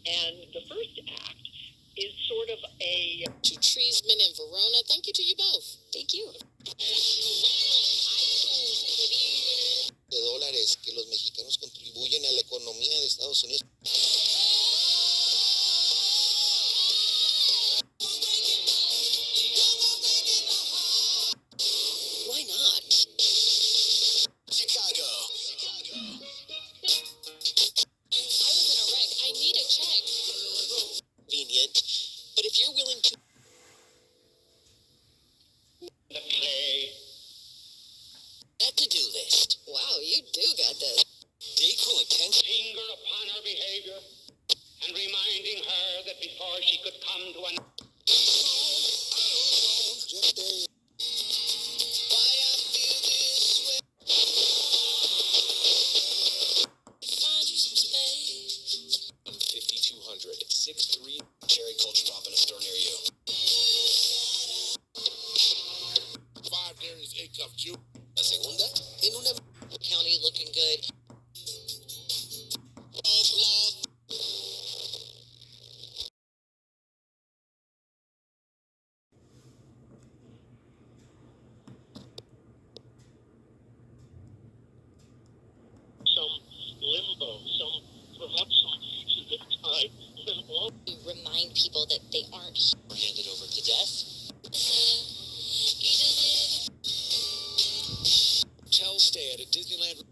And the first act is sort of a... To Treesman and Verona, thank you to you both. Thank you. De dólares que los mexicanos contribuyen a la economía de Estados Unidos. Why not? Chicago. I was in a wreck. I need a check. Convenient. But if you're willing to... The play. That to-do list. Wow, you do got this. Dayful intention. Finger upon her behavior and reminding her that before she could come to an... Just a... Why I feel this way. Find you some space. 5200 63 Cherry Culture Drop in a store near you. 5 dairies, 8 cup juice. La segunda en una County looking good. some limbo, perhaps some future in time, then all... To remind people that they aren't handed over to death. Hotel stay at a Disneyland.